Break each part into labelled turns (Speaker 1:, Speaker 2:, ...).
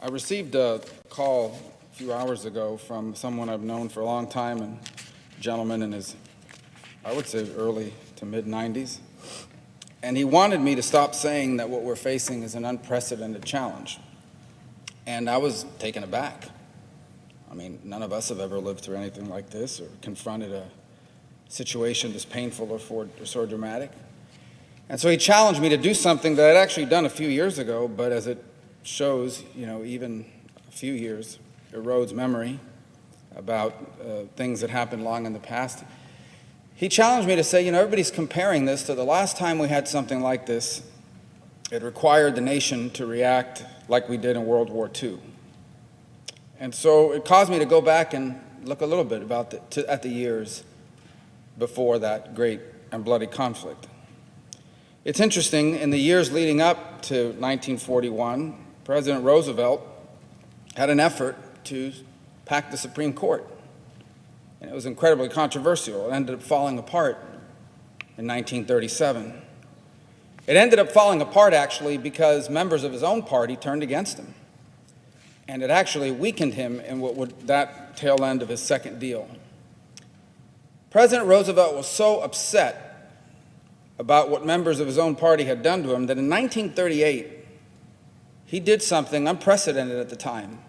Speaker 1: I received a call a few hours ago from someone I've known for a long time, and a gentleman in his, I would say, early to mid-90s. And he wanted me to stop saying that what we're facing is an unprecedented challenge. And I was taken aback. I mean, none of us have ever lived through anything like this or confronted a situation this painful or so dramatic. And so he challenged me to do something that I'd actually done a few years ago, but as it shows, even a few years erodes memory about things that happened long in the past. He challenged me to say, everybody's comparing this to the last time we had something like this. It required the nation to react like we did in World War II. And so it caused me to go back and look a little bit at the years before that great and bloody conflict. It's interesting, in the years leading up to 1941, President Roosevelt had an effort to pack the Supreme Court. And it was incredibly controversial. It ended up falling apart in 1937. It ended up falling apart, actually, because members of his own party turned against him. And it actually weakened him in that tail end of his second deal. President Roosevelt was so upset about what members of his own party had done to him that in 1938, he did something unprecedented at the time.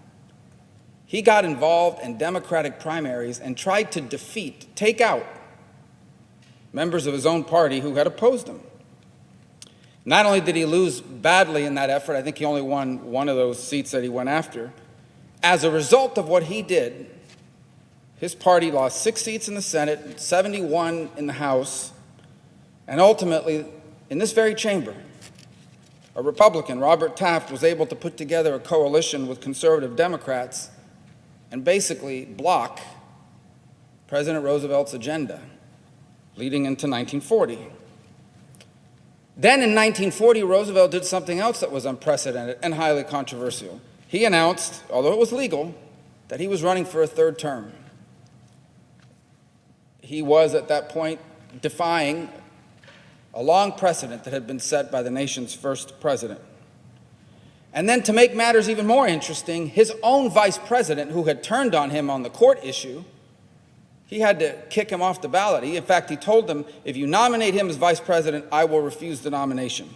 Speaker 1: He got involved in Democratic primaries and tried to take out members of his own party who had opposed him. Not only did he lose badly in that effort, I think he only won one of those seats that he went after. As a result of what he did, his party lost 6 seats in the Senate, 71 in the House, and ultimately, in this very chamber, a Republican, Robert Taft, was able to put together a coalition with conservative Democrats and basically block President Roosevelt's agenda leading into 1940. Then in 1940, Roosevelt did something else that was unprecedented and highly controversial. He announced, although it was legal, that he was running for a third term. He was, at that point, defying a long precedent that had been set by the nation's first president. And then, to make matters even more interesting, his own vice president, who had turned on him on the court issue, he had to kick him off the ballot. In fact, he told them, if you nominate him as vice president, I will refuse the nomination.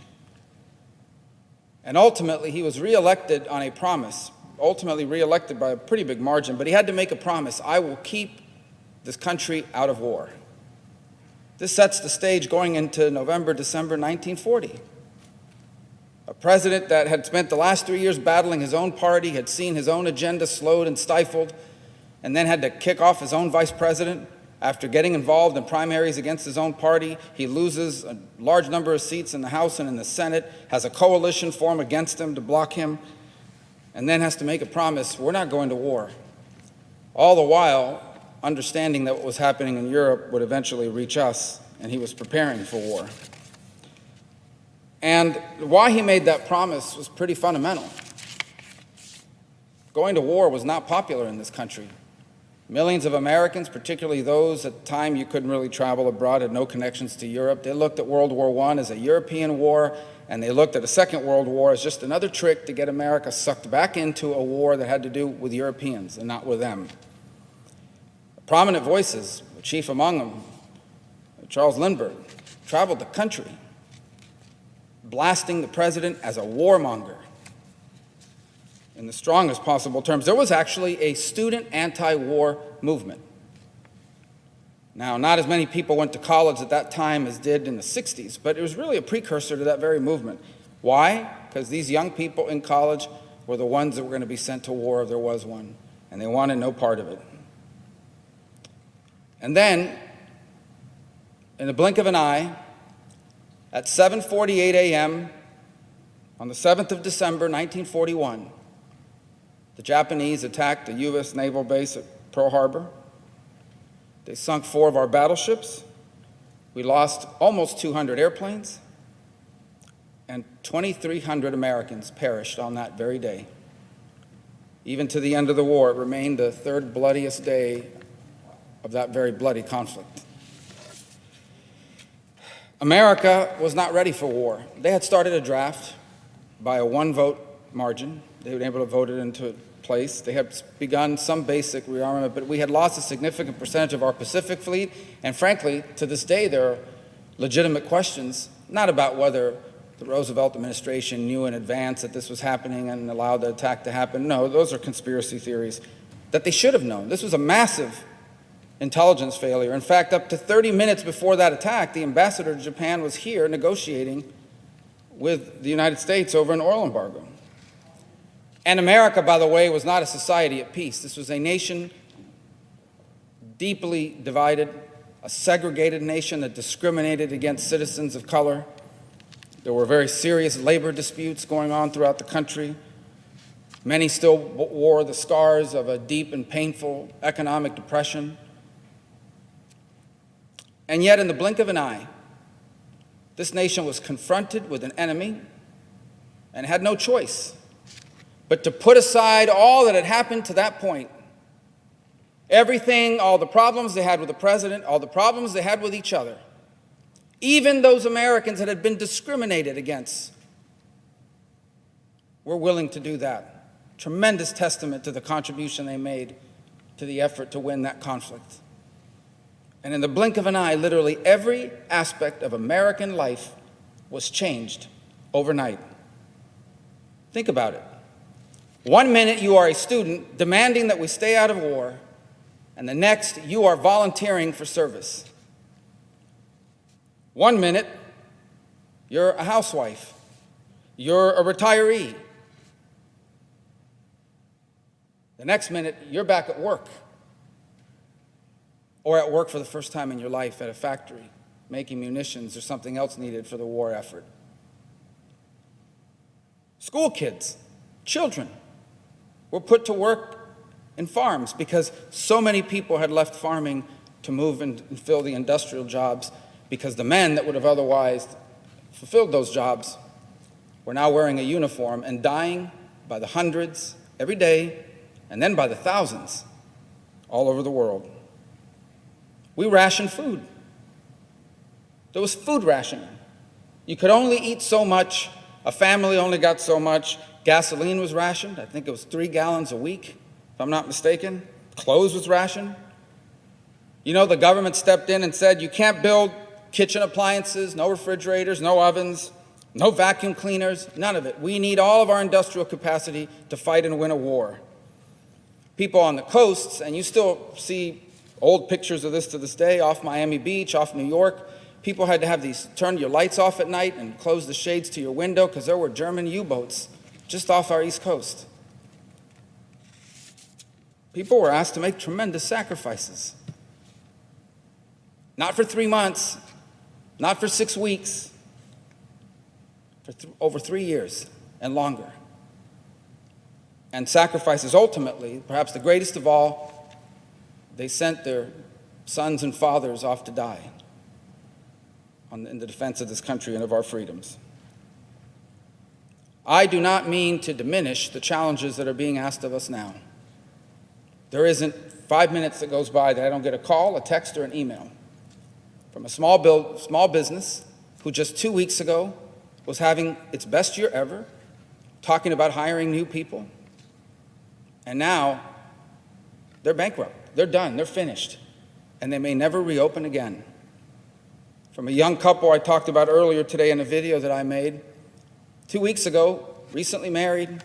Speaker 1: And ultimately, he was reelected on a promise, ultimately reelected by a pretty big margin, but he had to make a promise: I will keep this country out of war. This sets the stage going into November, December 1940. A president that had spent the last 3 years battling his own party, had seen his own agenda slowed and stifled, and then had to kick off his own vice president after getting involved in primaries against his own party. He loses a large number of seats in the House and in the Senate, has a coalition form against him to block him, and then has to make a promise: we're not going to war. All the while, understanding that what was happening in Europe would eventually reach us, and he was preparing for war. And why he made that promise was pretty fundamental. Going to war was not popular in this country. Millions of Americans, particularly those at the time you couldn't really travel abroad, had no connections to Europe. They looked at World War I as a European war, and they looked at the Second World War as just another trick to get America sucked back into a war that had to do with Europeans and not with them. Prominent voices, chief among them, Charles Lindbergh, traveled the country blasting the president as a warmonger in the strongest possible terms. There was actually a student anti-war movement. Now, not as many people went to college at that time as did in the 60s, but it was really a precursor to that very movement. Why? Because these young people in college were the ones that were going to be sent to war if there was one, and they wanted no part of it. And then, in the blink of an eye, at 7:48 a.m. on the 7th of December, 1941, the Japanese attacked the U.S. naval base at Pearl Harbor. They sunk 4 of our battleships. We lost almost 200 airplanes, and 2,300 Americans perished on that very day. Even to the end of the war, it remained the third bloodiest day of that very bloody conflict. America was not ready for war. They had started a draft by a 1-vote margin. They were able to vote it into place. They had begun some basic rearmament, but we had lost a significant percentage of our Pacific fleet. And frankly, to this day, there are legitimate questions, not about whether the Roosevelt administration knew in advance that this was happening and allowed the attack to happen. No, those are conspiracy theories that they should have known. This was a massive intelligence failure. In fact, up to 30 minutes before that attack, the ambassador to Japan was here negotiating with the United States over an oil embargo. And America, by the way, was not a society at peace. This was a nation deeply divided, a segregated nation that discriminated against citizens of color. There were very serious labor disputes going on throughout the country. Many still wore the scars of a deep and painful economic depression. And yet, in the blink of an eye, this nation was confronted with an enemy and had no choice but to put aside all that had happened to that point. Everything, all the problems they had with the president, all the problems they had with each other. Even those Americans that had been discriminated against were willing to do that. Tremendous testament to the contribution they made to the effort to win that conflict. And in the blink of an eye, literally every aspect of American life was changed overnight. Think about it. 1 minute you are a student demanding that we stay out of war, and the next you are volunteering for service. 1 minute you're a housewife, you're a retiree. The next minute you're back at work, or at work for the first time in your life at a factory, making munitions or something else needed for the war effort. School kids, children, were put to work in farms because so many people had left farming to move and fill the industrial jobs, because the men that would have otherwise fulfilled those jobs were now wearing a uniform and dying by the hundreds every day, and then by the thousands all over the world. We rationed food. There was food rationing. You could only eat so much. A family only got so much. Gasoline was rationed. I think it was 3 gallons a week, if I'm not mistaken. Clothes was rationed. You know, the government stepped in and said, you can't build kitchen appliances, no refrigerators, no ovens, no vacuum cleaners, none of it. We need all of our industrial capacity to fight and win a war. People on the coasts, and you still see old pictures of this to this day, off Miami Beach, off New York, people had to have these, turn your lights off at night and close the shades to your window because there were German U-boats just off our East Coast. People were asked to make tremendous sacrifices. Not for 3 months, not for 6 weeks, for over 3 years and longer. And sacrifices ultimately, perhaps the greatest of all, they sent their sons and fathers off to die in the defense of this country and of our freedoms. I do not mean to diminish the challenges that are being asked of us now. There isn't 5 minutes that goes by that I don't get a call, a text, or an email from a small business who just 2 weeks ago was having its best year ever, talking about hiring new people, and now they're bankrupt. They're done. They're finished. And they may never reopen again. From a young couple I talked about earlier today in a video that I made, 2 weeks ago, recently married,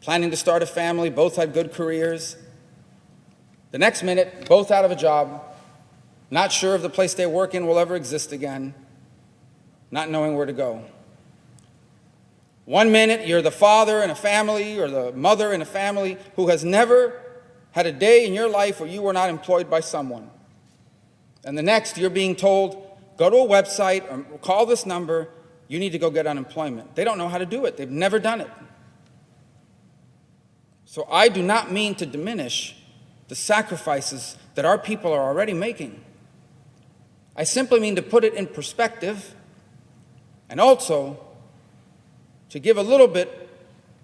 Speaker 1: planning to start a family, both had good careers. The next minute, both out of a job, not sure if the place they work in will ever exist again, not knowing where to go. 1 minute, you're the father in a family or the mother in a family who has never had a day in your life where you were not employed by someone. And the next, you're being told, go to a website or call this number, you need to go get unemployment. They don't know how to do it. They've never done it. So I do not mean to diminish the sacrifices that our people are already making. I simply mean to put it in perspective and also to give a little bit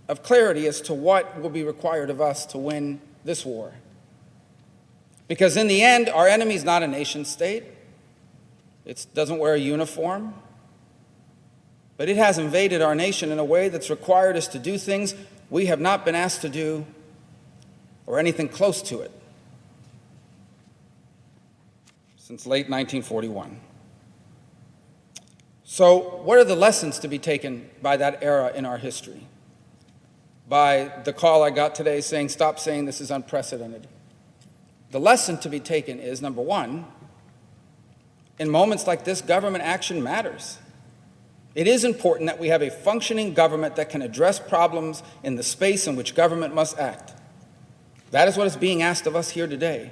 Speaker 1: of clarity as to what will be required of us to win this war. Because in the end, our enemy is not a nation state. It doesn't wear a uniform. But but it has invaded our nation in a way that's required us to do things we have not been asked to do or anything close to it since late 1941. So what are the lessons to be taken by that era in our history? By the call I got today saying, stop saying this is unprecedented. The lesson to be taken is, number one, in moments like this, government action matters. It is important that we have a functioning government that can address problems in the space in which government must act. That is what is being asked of us here today.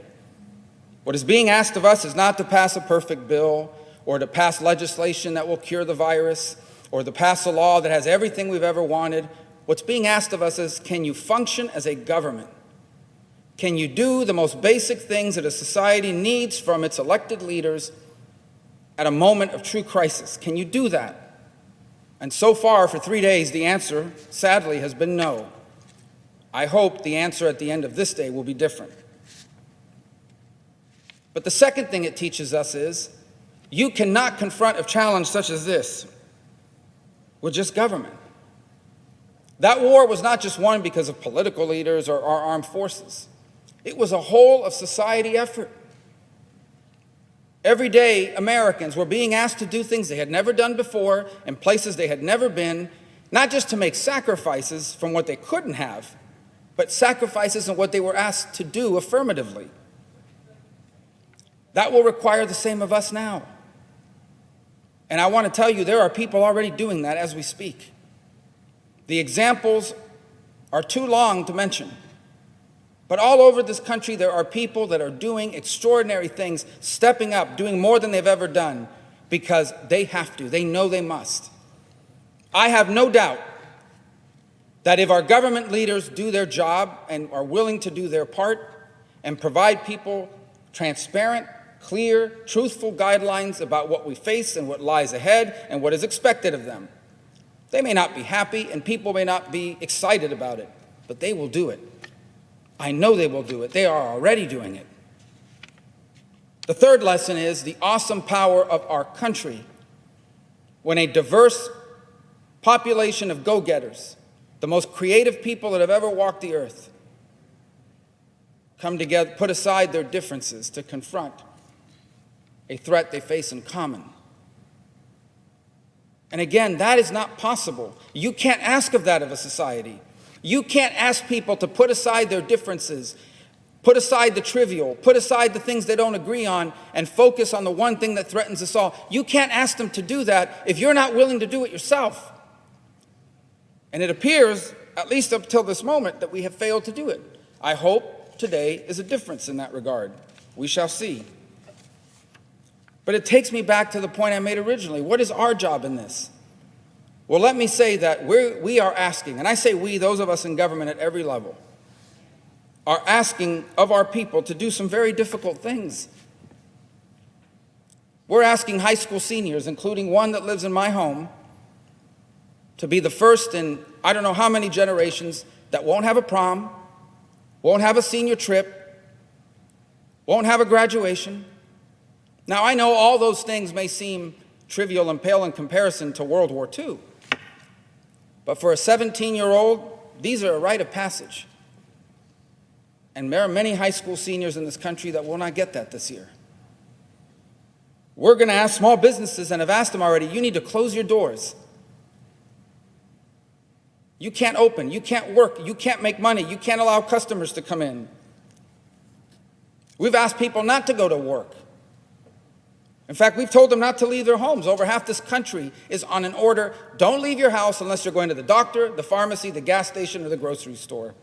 Speaker 1: What is being asked of us is not to pass a perfect bill or to pass legislation that will cure the virus or to pass a law that has everything we've ever wanted. What's being asked of us is, can you function as a government? Can you do the most basic things that a society needs from its elected leaders at a moment of true crisis? Can you do that? And so far, for 3 days, the answer, sadly, has been no. I hope the answer at the end of this day will be different. But the second thing it teaches us is, you cannot confront a challenge such as this with just government. That war was not just won because of political leaders or our armed forces. It was a whole of society effort. Every day, Americans were being asked to do things they had never done before in places they had never been, not just to make sacrifices from what they couldn't have, but sacrifices in what they were asked to do affirmatively. That will require the same of us now. And I want to tell you, there are people already doing that as we speak. The examples are too long to mention. But all over this country, there are people that are doing extraordinary things, stepping up, doing more than they've ever done, because they have to. They know they must. I have no doubt that if our government leaders do their job and are willing to do their part and provide people transparent, clear, truthful guidelines about what we face and what lies ahead and what is expected of them, they may not be happy and people may not be excited about it, but they will do it. I know they will do it. They are already doing it. The third lesson is the awesome power of our country when a diverse population of go-getters, the most creative people that have ever walked the earth, come together, put aside their differences to confront a threat they face in common. And again, that is not possible. You can't ask of that of a society. You can't ask people to put aside their differences, put aside the trivial, put aside the things they don't agree on, and focus on the one thing that threatens us all. You can't ask them to do that if you're not willing to do it yourself. And it appears, at least up till this moment, that we have failed to do it. I hope today is a difference in that regard. We shall see. But it takes me back to the point I made originally. What is our job in this? Well, let me say that we are asking, and I say we, those of us in government at every level, are asking of our people to do some very difficult things. We're asking high school seniors, including one that lives in my home, to be the first in I don't know how many generations that won't have a prom, won't have a senior trip, won't have a graduation. Now, I know all those things may seem trivial and pale in comparison to World War II. But for a 17-year-old, these are a rite of passage. And there are many high school seniors in this country that will not get that this year. We're going to ask small businesses, and have asked them already, you need to close your doors. You can't open, you can't work, you can't make money, you can't allow customers to come in. We've asked people not to go to work. In fact, we've told them not to leave their homes. Over half this country is on an order, don't leave your house unless you're going to the doctor, the pharmacy, the gas station, or the grocery store.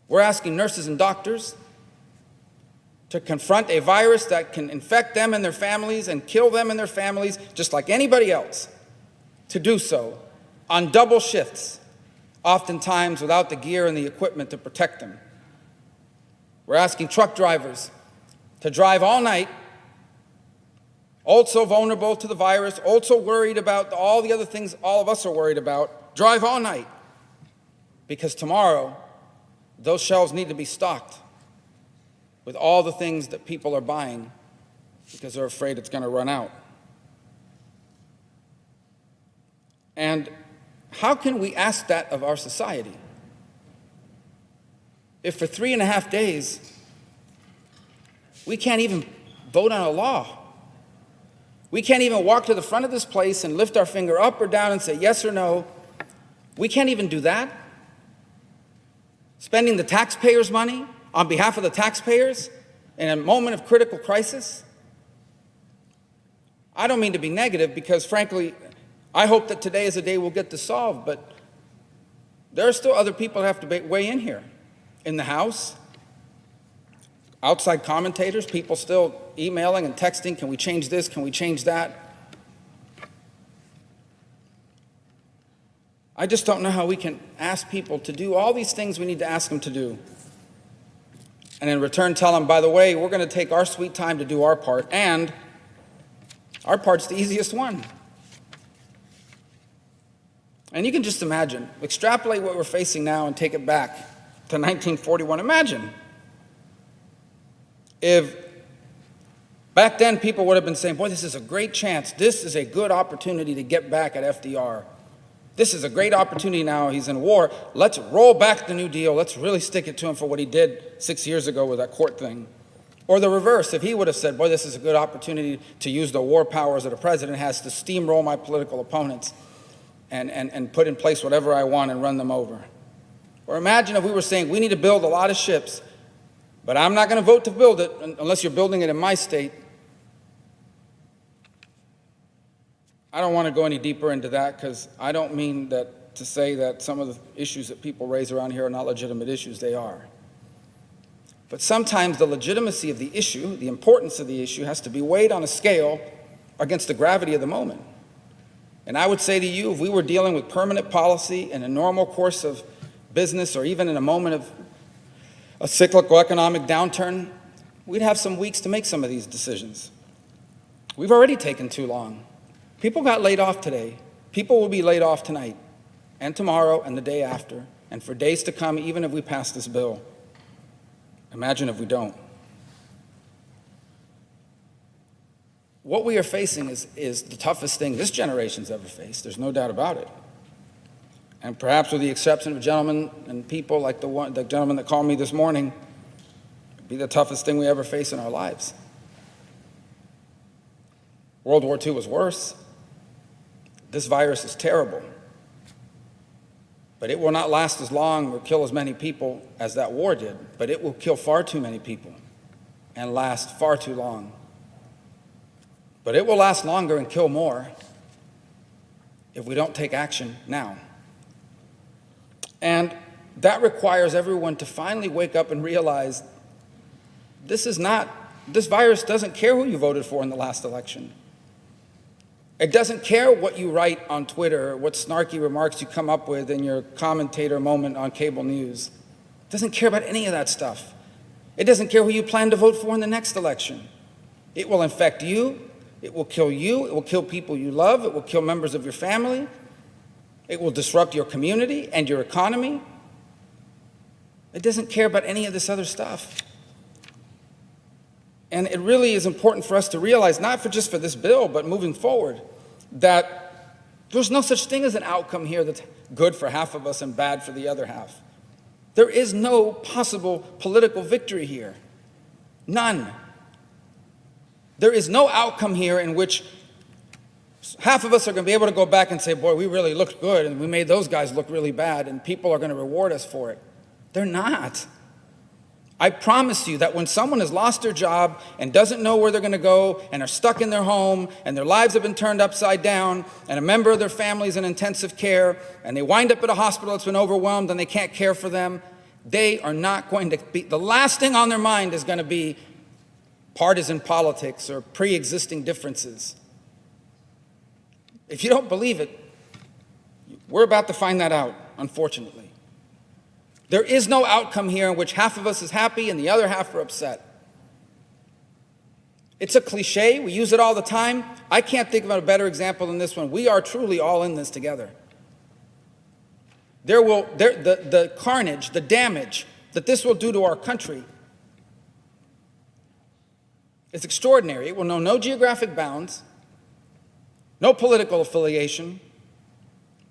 Speaker 1: We're asking nurses and doctors to confront a virus that can infect them and their families and kill them and their families, just like anybody else, to do so on double shifts, oftentimes without the gear and the equipment to protect them. We're asking truck drivers to drive all night, also vulnerable to the virus, also worried about all the other things all of us are worried about, drive all night. Because tomorrow, those shelves need to be stocked with all the things that people are buying because they're afraid it's going to run out. And how can we ask that of our society if for 3.5 days we can't even vote on a law? We can't even walk to the front of this place and lift our finger up or down and say yes or no. We can't even do that. Spending the taxpayers' money on behalf of the taxpayers in a moment of critical crisis. I don't mean to be negative because, frankly, I hope that today is a day we'll get this solved, but there are still other people that have to weigh in here. In the House, outside commentators, people still emailing and texting, can we change this, can we change that? I just don't know how we can ask people to do all these things we need to ask them to do, and in return tell them, by the way, we're going to take our sweet time to do our part, and our part's the easiest one. And you can just imagine, extrapolate what we're facing now and take it back to 1941. Imagine if back then people would have been saying, boy, this is a great chance. This is a good opportunity to get back at FDR. This is a great opportunity now. He's in war. Let's roll back the New Deal. Let's really stick it to him for what he did 6 years ago with that court thing. Or the reverse, if he would have said, boy, this is a good opportunity to use the war powers that a president has to steamroll my political opponents and put in place whatever I want and run them over. Or imagine if we were saying, we need to build a lot of ships, but I'm not going to vote to build it unless you're building it in my state. I don't want to go any deeper into that because I don't mean that to say that some of the issues that people raise around here are not legitimate issues. They are. But sometimes the legitimacy of the issue, the importance of the issue, has to be weighed on a scale against the gravity of the moment. And I would say to you, if we were dealing with permanent policy in a normal course of business or even in a moment of a cyclical economic downturn, we'd have some weeks to make some of these decisions. We've already taken too long. People got laid off today. People will be laid off tonight and tomorrow and the day after and for days to come, even if we pass this bill. Imagine if we don't. What we are facing is the toughest thing this generation's ever faced. There's no doubt about it. And perhaps with the exception of gentlemen and people like the gentleman that called me this morning, it'd be the toughest thing we ever face in our lives. World War II was worse. This virus is terrible. But it will not last as long or kill as many people as that war did. But it will kill far too many people and last far too long. But it will last longer and kill more if we don't take action now. And that requires everyone to finally wake up and realize this virus doesn't care who you voted for in the last election. It doesn't care what you write on Twitter or what snarky remarks you come up with in your commentator moment on cable news. It doesn't care about any of that stuff. It doesn't care who you plan to vote for in the next election. It will infect you. It will kill you. It will kill people you love. It will kill members of your family. It will disrupt your community and your economy. It doesn't care about any of this other stuff. And it really is important for us to realize, not just for this bill, but moving forward, that there's no such thing as an outcome here that's good for half of us and bad for the other half. There is no possible political victory here. None. There is no outcome here in which half of us are going to be able to go back and say, boy, we really looked good and we made those guys look really bad and people are going to reward us for it. They're not. I promise you that when someone has lost their job and doesn't know where they're going to go and are stuck in their home and their lives have been turned upside down and a member of their family is in intensive care and they wind up at a hospital that's been overwhelmed and they can't care for them, they are not going to be, the last thing on their mind is going to be partisan politics or pre-existing differences. If you don't believe it, we're about to find that out, unfortunately. There is no outcome here in which half of us is happy and the other half are upset. It's a cliche. We use it all the time. I can't think of a better example than this one. We are truly all in this together. The carnage, the damage that this will do to our country is extraordinary. It will know no geographic bounds, no political affiliation,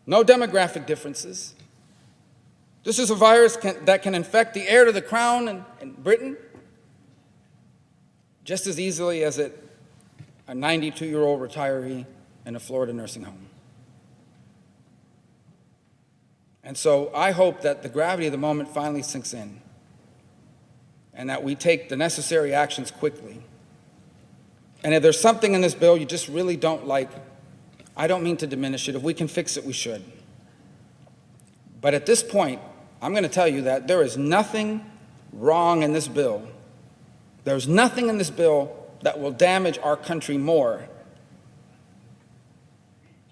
Speaker 1: no demographic differences. This is a virus that can infect the heir to the crown in Britain just as easily as a 92-year-old retiree in a Florida nursing home. And so I hope that the gravity of the moment finally sinks in and that we take the necessary actions quickly. And if there's something in this bill you just really don't like, I don't mean to diminish it. If we can fix it, we should. But at this point, I'm going to tell you that there is nothing wrong in this bill. There's nothing in this bill that will damage our country more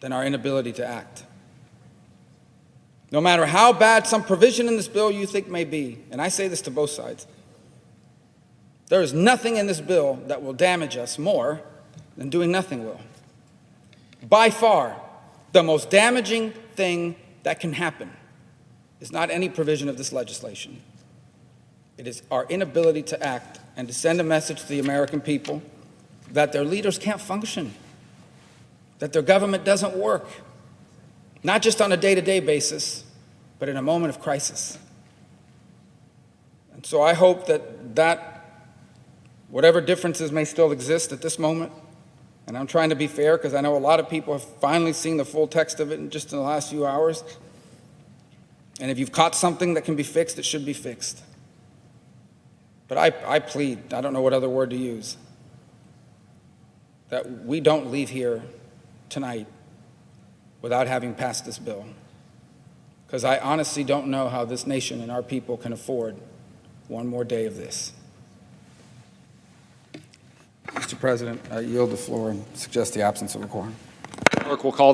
Speaker 1: than our inability to act. No matter how bad some provision in this bill you think may be, and I say this to both sides, there is nothing in this bill that will damage us more than doing nothing will. By far, the most damaging thing that can happen is not any provision of this legislation. It is our inability to act and to send a message to the American people that their leaders can't function, that their government doesn't work, not just on a day-to-day basis, but in a moment of crisis. And so I hope that whatever differences may still exist at this moment, and I'm trying to be fair because I know a lot of people have finally seen the full text of it just in the last few hours, and if you've caught something that can be fixed, it should be fixed. But I plead, I don't know what other word to use, that we don't leave here tonight without having passed this bill. Because I honestly don't know how this nation and our people can afford one more day of this. Mr. President, I yield the floor and suggest the absence of a quorum.
Speaker 2: Clerk will call